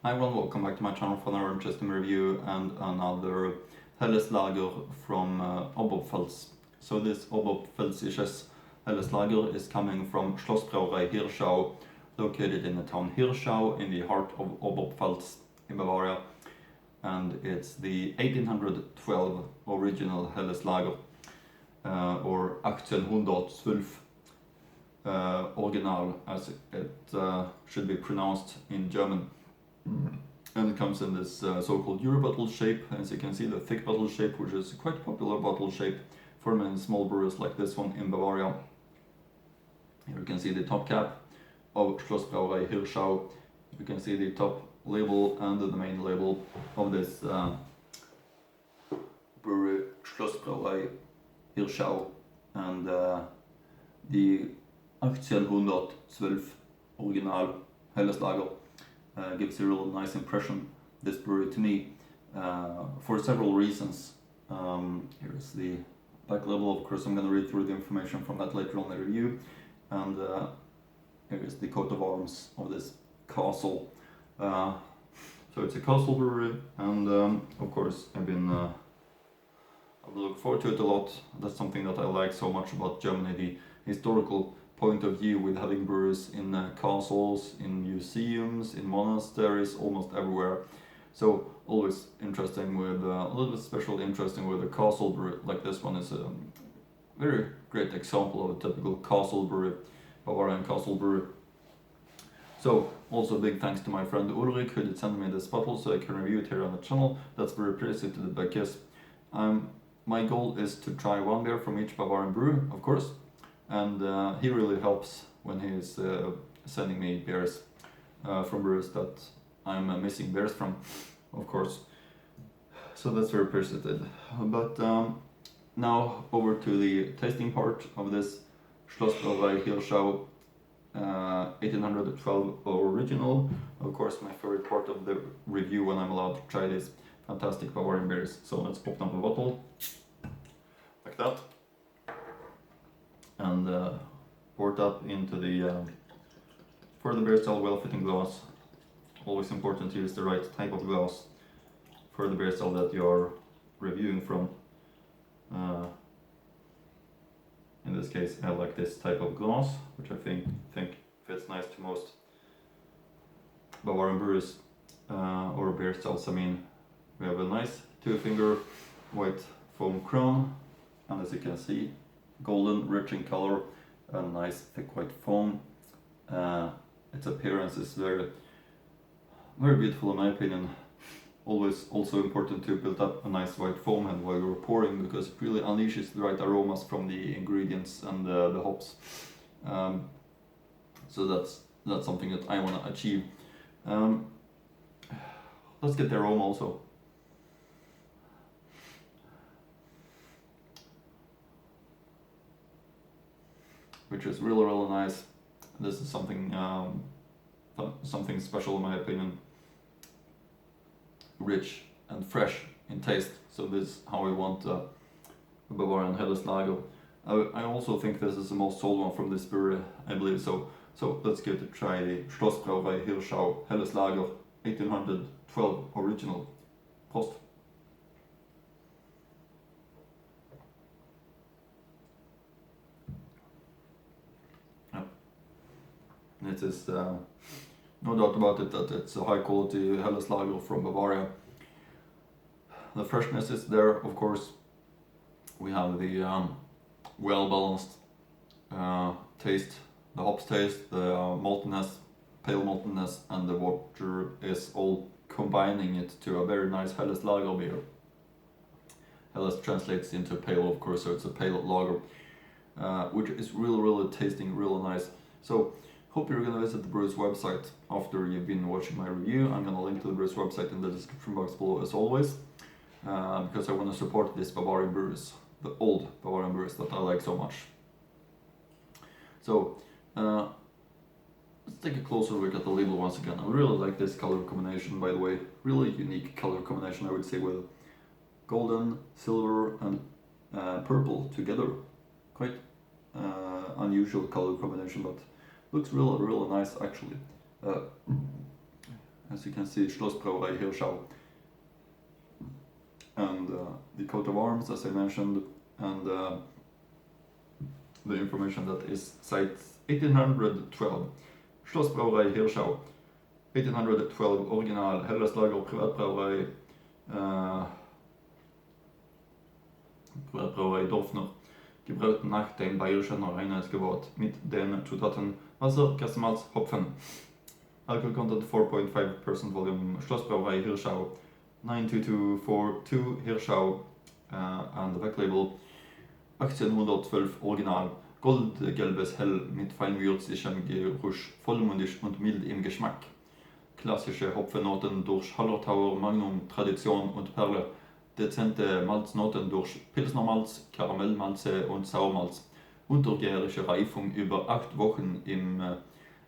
Hi everyone, welcome back to my channel for another interesting review and another Helles Lager from Oberpfalz. So this Oberpfälzisches Helles Lager is coming from Schlossbrauerei Hirschau, located in the town Hirschau in the heart of Oberpfalz in Bavaria. And it's the 1812 original Helles Lager, or 1812 original as it should be pronounced in German. And it comes in this so-called Euro bottle shape, as you can see, the thick bottle shape, which is quite a popular bottle shape for many small brewers like this one in Bavaria. Here you can see the top cap of Schlossbrauerei Hirschau. You can see the top label and the main label of this brewery, Schlossbrauerei Hirschau, and the 1812 original Helles Lager. Gives a real nice impression, this brewery, to me, for several reasons. Here's the back label. Of course, I'm going to read through the information from that later on in the review. And here is the coat of arms of this castle. So it's a castle brewery, and of course I've been looking forward to it a lot. That's something that I like so much about Germany, the historical point of view, with having breweries in castles, in museums, in monasteries, almost everywhere. So always interesting with a little bit special interesting with a castle brewery like this one is a very great example of a typical castle brewery, Bavarian castle brewery. So also big thanks to my friend Ulrich, who did send me this bottle so I can review it here on the channel. That's very appreciated because my goal is to try one beer from each Bavarian brewery, of course. And he really helps when he's sending me beers from breweries that I'm missing beers from, of course. So that's very appreciated. But now over to the tasting part of this Schlossbrauerei Hirschau 1812 original. Of course, my favorite part of the review when I'm allowed to try these fantastic Bavarian beers. So let's open up the bottle like that. And pour it up into the for the beer style well-fitting glass. Always important to use the right type of glass for the beer style that you are reviewing from. In this case, I like this type of glass, which I think fits nice to most Bavarian breweries or beer styles. I mean, we have a nice two-finger white foam crown, and as you can see, golden, rich in color, and nice thick white foam. Its appearance is very beautiful in my opinion. Always also important to build up a nice white foam head while you're pouring, because it really unleashes the right aromas from the ingredients and the hops. So that's something that I want to achieve. Let's get the aroma also. Which is really nice. This is something something special in my opinion. Rich and fresh in taste. So this is how we want a Bavarian Helles Lager. I also think this is the most sold one from this brewery, I believe so. So let's give it a try, the Schlossbrauerei Hirschau Helles Lager 1812 original. Prost! It is no doubt about it that it's a high quality Helles Lager from Bavaria. The freshness is there, of course. We have the well balanced taste, the hops taste, the maltiness, pale maltiness, and the water is all combining it to a very nice Helles Lager beer. Helles translates into pale, of course, so it's a pale lager, which is really tasting really nice. So hope you're going to visit the brewer's website after you've been watching my review. I'm going to link to the brewer's website in the description box below as always, because I want to support these Bavarian breweries, the old Bavarian breweries that I like so much. So let's take a closer look at the label once again. I really like this color combination, by the way. Really unique color combination, I would say, with golden, silver and purple together. Quite unusual color combination, but looks really nice actually. as you can see, Schlossbrauerei Hirschau. And the coat of arms, as I mentioned, and the information that is site 1812. Schlossbrauerei Hirschau. 1812 original Helleslager Privatbrauerei. Privatbrauerei Dorfner. Gebraut nach dem bayerischen Reinheitsgebot mit den Zutaten Wasser, Gerstenmalz, Hopfen. Alcohol content 4.5% volume. Schlossbrauerei Hirschau 92242 Hirschau and the back label 1812 Original. Goldgelbes Hell mit fein würzigem Geruch, vollmundig und mild im Geschmack. Klassische Hopfennoten durch Hallertauer, Magnum, Tradition und Perle. Dezente Malznoten durch Pilsnermalz, Karamellmalze und Sauermalz. Untergärische Reifung über 8 Wochen im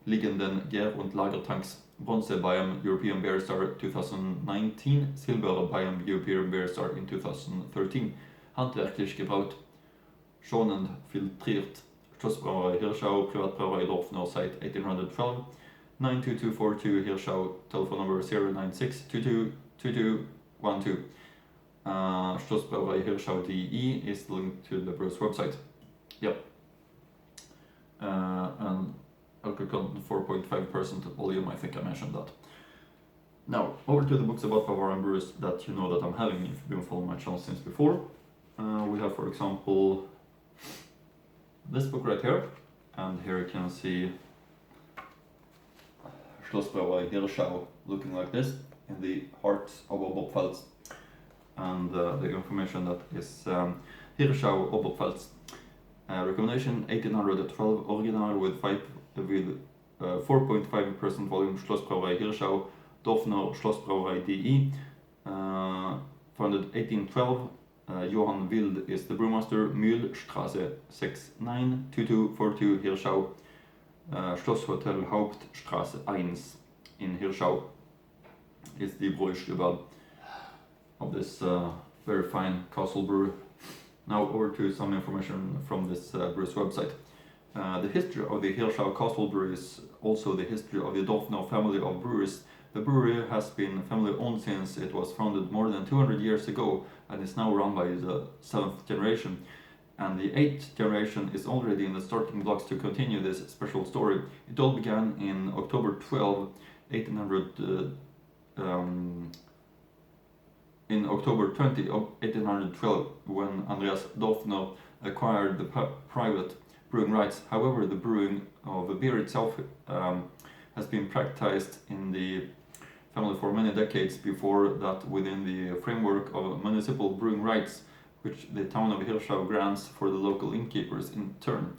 liegenden Gär- und Lagertanks. Bronze beim European Beer Star 2019, Silber beim European Beer Star in 2013. Handwerklich gebraut, schonend filtriert. Schlossbrauerei Hirschau, Privatbrauerei Dorfner site 1812. 92242 Hirschau, telephone number 096 22 2212. Schlossbrauerei Hirschau.de is the link to the brewer's website. Yep. And alcohol content 4.5% volume, I think I mentioned that. Now, over to the books about Bavarian brews that you know that I'm having if you've been following my channel since before. We have, for example, this book right here, and here you can see Schlossbrauerei Hirschau looking like this in the heart of Oberpfalz, and the information that is Hirschau Oberpfalz. Recommendation 1812 original with 4.5% volume. Schlossbrauerei Hirschau, Dorfner Schlossbrauerei.de. Founded 1812. Johann Wild is the brewmaster. Mühlstraße 692242 Hirschau. Schlosshotel Hauptstraße 1 in Hirschau is the Bräustübel of this very fine castle brew. Now over to some information from this brewer's website. The history of the Hirschau Castle Brewery is also the history of the Dorfner family of brewers. The brewery has been family owned since it was founded more than 200 years ago and is now run by the 7th generation. And the 8th generation is already in the starting blocks to continue this special story. It all began in October 12, 1800. In October 20, 1812, when Andreas Dorfner acquired the private brewing rights. However, the brewing of the beer itself has been practiced in the family for many decades before that within the framework of municipal brewing rights, which the town of Hirschau grants for the local innkeepers in turn.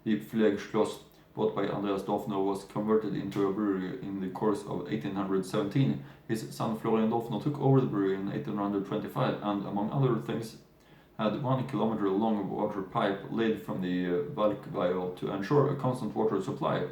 The Pflegschloss, bought by Andreas Dorfner, was converted into a brewery in the course of 1817. His son Florian Dorfner took over the brewery in 1825 and, among other things, had 1 kilometer long water pipe laid from the Valkweil to ensure a constant water supply.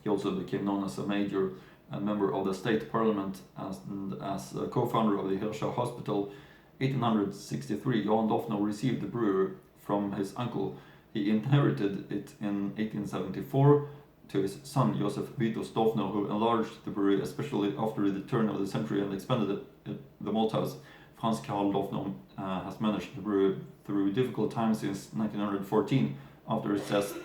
He also became known as a major and member of the state parliament and as a co-founder of the Hirschau Hospital. 1863, Johann Dorfner received the brewery from his uncle. He inherited it in 1874 to his son Josef Vitus Dorfner, who enlarged the brewery, especially after the turn of the century, and expanded the malt house. Franz Karl Dorfner has managed the brewery through difficult times since 1914. After his death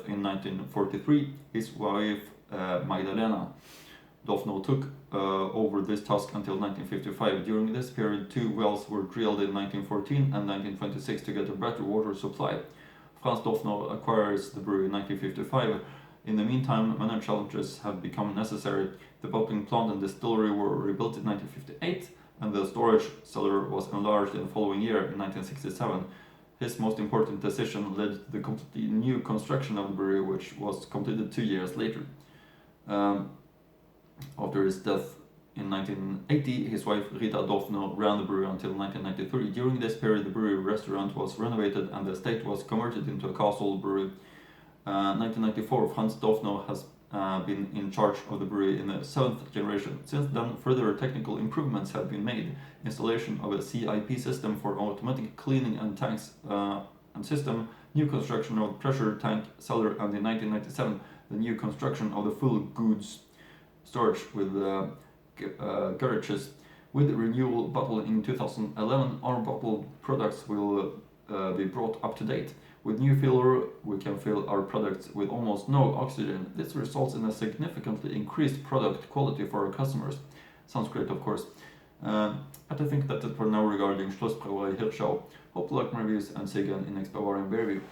in 1943, his wife Magdalena Dorfner took over this task until 1955. During this period, 2 wells were drilled in 1914 and 1926 to get a better water supply. Franz Dorfner acquires the brewery in 1955. In the meantime, many challenges have become necessary. The bottling plant and distillery were rebuilt in 1958, and the storage cellar was enlarged in the following year, in 1967. His most important decision led to the completely new construction of the brewery, which was completed 2 years later. After his death in 1980, his wife Rita Dorfner ran the brewery until 1993. During this period, the brewery restaurant was renovated and the estate was converted into a castle brewery. 1994, Franz Dorfner has been in charge of the brewery in the 7th generation. Since then, further technical improvements have been made. Installation of a CIP system for automatic cleaning and tanks and system, new construction of the pressure tank cellar, and in 1997, the new construction of the full goods storage with garages. With renewal bottle in 2011, our bottled products will be brought up to date. With new filler, we can fill our products with almost no oxygen. This results in a significantly increased product quality for our customers. Sounds great, of course. But I think that's it for now regarding Schlossbrauerei Hirschau. Hope to like my reviews and see you again in next Bavarian beer review.